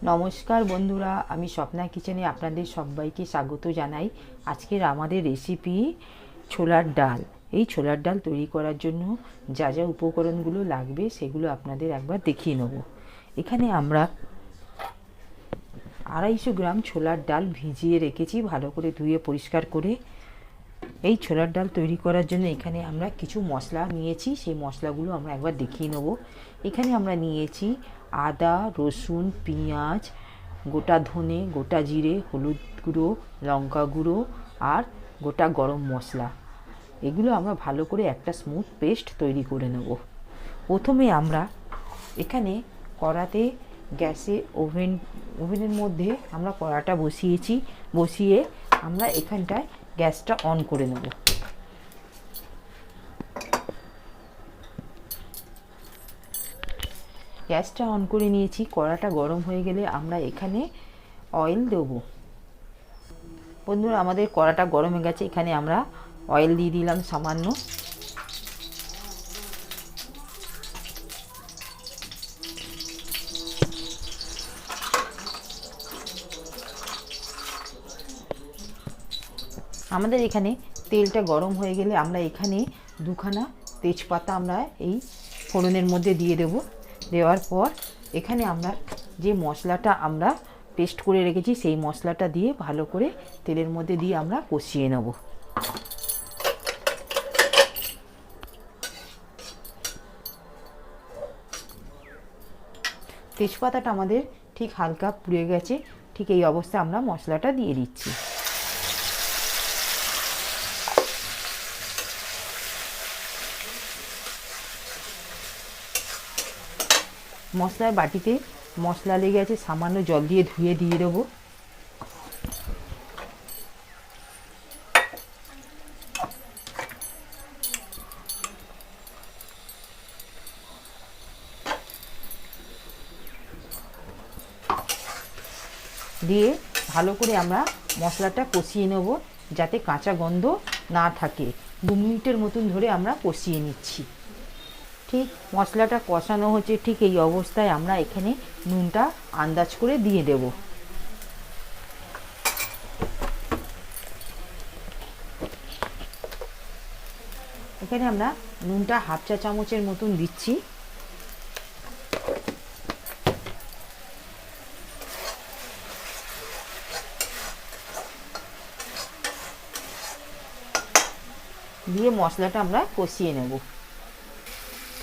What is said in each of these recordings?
নমস্কার বন্ধুরা, আমি স্বপ্না কিচেনে আপনাদের সবাইকে স্বাগত জানাই। আজকের আমাদের রেসিপি ছোলার ডাল। এই ছোলার ডাল তৈরি করার জন্য যা যা উপকরণগুলো লাগবে সেগুলো আপনাদের একবার দেখিয়ে নেব। এখানে আমরা 250 গ্রাম ছোলার ডাল ভিজিয়ে রেখেছি, ভালো করে ধুয়ে পরিষ্কার করে। এই ছোলার ডাল তৈরি করার জন্য এখানে আমরা কিছু মশলা নিয়েছি, সেই মশলাগুলো আমরা একবার দেখিয়ে নেব। এখানে আমরা নিয়েছি আদা, রসুন, পেঁয়াজ, গোটা ধনে, গোটা জিরে, হলুদ গুঁড়ো, লঙ্কা গুঁড়ো আর গোটা গরম মশলা। এগুলো আমরা ভালো করে একটা স্মুথ পেস্ট তৈরি করে নেব। প্রথমে আমরা এখানে কড়াতে গ্যাসে ওভেনের মধ্যে আমরা কড়াটা বসিয়ে আমরা এখানটায় গ্যাসটা অন করে নেব। গ্যাসটা অন করে নিয়েছি। কড়াটা গরম হয়ে গেলে আমরা এখানে অয়েল দেবো। বন্ধুরা, আমাদের কড়াটা গরম হয়ে গেছে, এখানে আমরা অয়েল দিয়ে দিলাম সামান্য। আমাদের এখানে তেলটা গরম হয়ে গেলে আমরা এখানে দুখানা তেজপাতা আমরা এই ফোড়নের মধ্যে দিয়ে দেব। দেওয়ার পর এখানে আমরা যে মশলাটা আমরা পেস্ট করে রেখেছি সেই মশলাটা দিয়ে ভালো করে তেলের মধ্যে দিয়ে আমরা কষিয়ে নেব। তেজপাতাটা আমাদের ঠিক হালকা পুড়ে গেছে, ঠিক এই অবস্থায় আমরা মশলাটা দিয়ে দিচ্ছি। মশলার বাটিতে মশলা লেগে আছে, সামান্য জল দিয়ে ধুয়ে দিয়ে দেবো। দিয়ে ভালো করে আমরা মশলাটা কষিয়ে নেব, যাতে কাঁচা গন্ধ না থাকে। 2 মিনিটের মতন ধরে আমরা কষিয়ে নিচ্ছি। ঠিক মশলাটা কষানো হচ্ছে, ঠিক এই অবস্থায় আমরা এখানে নুনটা আন্দাজ করে দিয়ে দেব। এখানে আমরা নুনটা হাফ চা চামচের মতন দিচ্ছি। দিয়ে মশলাটা আমরা কষিয়ে নেব।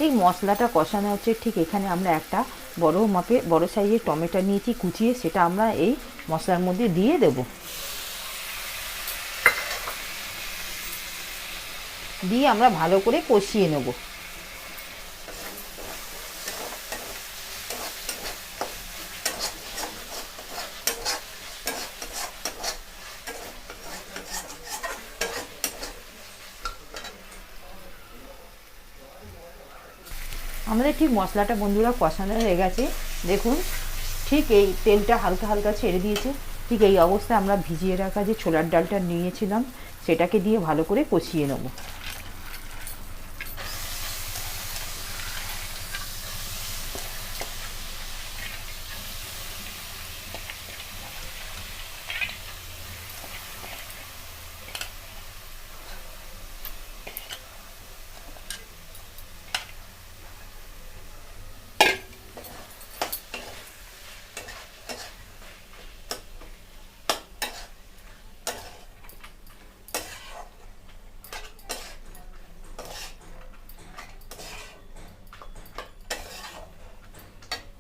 ঠিক মশলাটা কষানো হচ্ছে, ঠিক এখানে আমরা একটা বড় সাইজের টমেটো নিয়েছি কুচিয়ে, সেটা আমরা এই মশলার মধ্যে দিয়ে দেব। দিয়ে আমরা ভালো করে কষিয়ে নেব। আমাদের ঠিক মশলাটা বন্ধুরা কষানো হয়ে গেছে, দেখুন ঠিক এই তেলটা হালকা হালকা ছেড়ে দিয়েছে। ঠিক এই অবস্থায় আমরা ভিজিয়ে রাখা যে ছোলার ডালটা নিয়েছিলাম সেটাকে দিয়ে ভালো করে কষিয়ে নেব।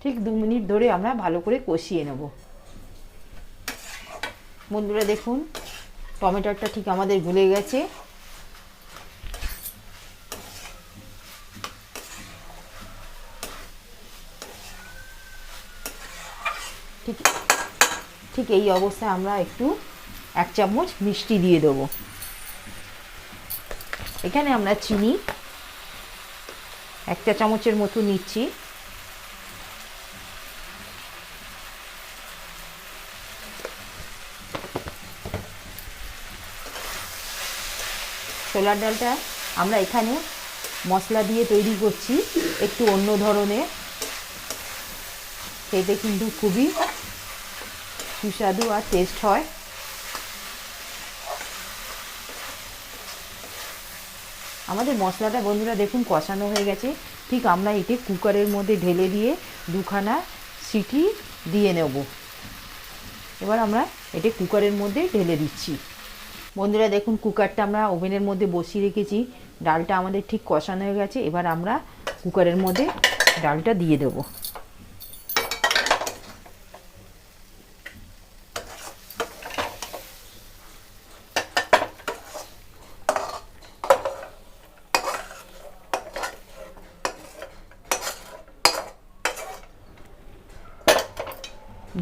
ঠিক 2 মিনিট ধরে আমরা ভালো করে কষিয়ে নেব। বন্ধুরা দেখুন, টমেটোটা ঠিক আমাদের গলে গেছে। ঠিক ঠিক এই অবস্থায় আমরা একটু 1 চামচ মিষ্টি দিয়ে দেবো। এখানে আমরা চিনি 1 চা চামচের মতো নিচ্ছি। ছোলার ডালটা আমরা এখানে মশলা দিয়ে তৈরি করছি, একটু অন্য ধরনের। খেতে কিন্তু খুবই সুস্বাদু আর টেস্ট হয়। আমাদের মশলাটা বন্ধুরা দেখুন কষানো হয়ে গেছে। ঠিক আমরা এটি কুকারের মধ্যে ঢেলে দিয়ে দুখানা সিটি দিয়ে নেব। এবার আমরা এটি কুকারের মধ্যে ঢেলে দিচ্ছি। বন্ধুরা দেখুন কুকারটা আমরা ওভেনের মধ্যে বসিয়ে রেখেছি। ডালটা আমাদের ঠিক কষানো হয়ে গেছে। এবার আমরা কুকারের মধ্যে ডালটা দিয়ে দেব।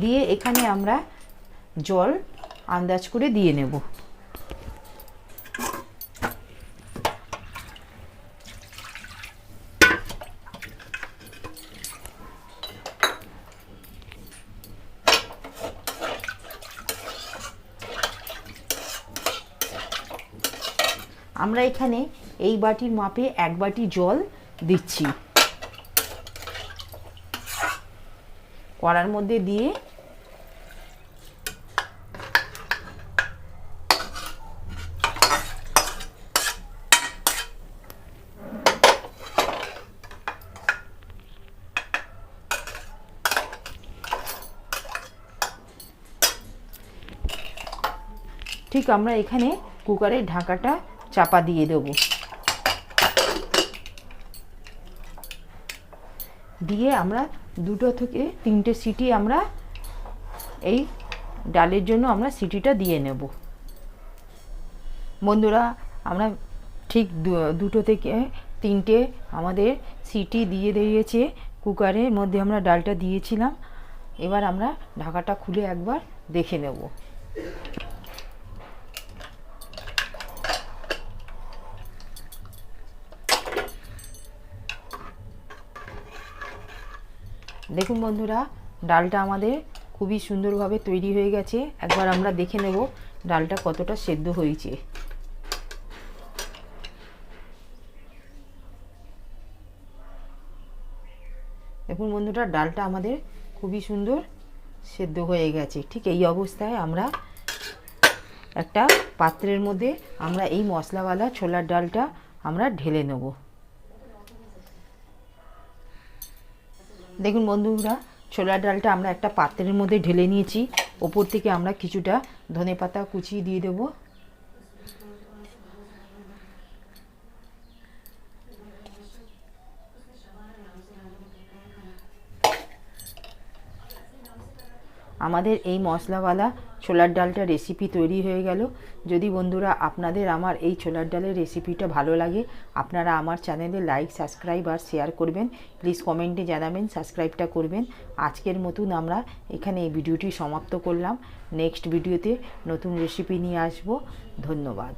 দিয়ে এখানে আমরা জল আন্দাজ করে দিয়ে নেব। আমরা এখানে এই বাটির মাপে 1 বাটি জল দিচ্ছি। কড়ার মধ্যে দিয়ে ঠিক আমরা এখানে কুকারের ঢাকাটা চাপা দিয়ে দেব। দিয়ে আমরা 2 থেকে 3টে সিটি আমরা এই ডালের জন্য আমরা সিটিটা দিয়ে নেব। বন্ধুরা আমরা ঠিক 2 থেকে 3টে আমাদের সিটি দিয়ে দিয়েছে। কুকারের মধ্যে আমরা ডালটা দিয়েছিলাম। এবার আমরা ঢাকাটা খুলে একবার দেখে নেব। দেখুন বন্ধুরা ডালটা আমাদের খুবই সুন্দরভাবে তৈরি হয়ে গেছে। একবার আমরা দেখে নেব ডালটা কতটা সেদ্ধ হয়েছে। দেখুন বন্ধুরা ডালটা আমাদের খুবই সুন্দর সেদ্ধ হয়ে গেছে। ঠিক এই অবস্থায় আমরা একটা পাত্রের মধ্যে আমরা এই মশলাওয়ালা ছোলার ডালটা আমরা ঢেলে নেব। দেখুন বন্ধুরা ছোলার ডালটা আমরা একটা পাত্রের মধ্যে ঢেলে নিয়েছি। ওপর থেকে আমরা কিছুটা ধনেপাতা কুচি দিয়ে দেব। আমাদের এই মশলাওয়ালা ছোলার ডালটা রেসিপি তৈরি হয়ে গেল। যদি বন্ধুরা আপনাদের আমার এই ছোলার ডালের রেসিপিটা ভালো লাগে, আপনারা আমার চ্যানেলে লাইক, সাবস্ক্রাইব আর শেয়ার করবেন। প্লিজ কমেন্টে জানাবেন, সাবস্ক্রাইবটা করবেন। আজকের মতন আমরা এখানে এই ভিডিওটি সমাপ্ত করলাম। নেক্সট ভিডিওতে নতুন রেসিপি নিয়ে আসব। ধন্যবাদ।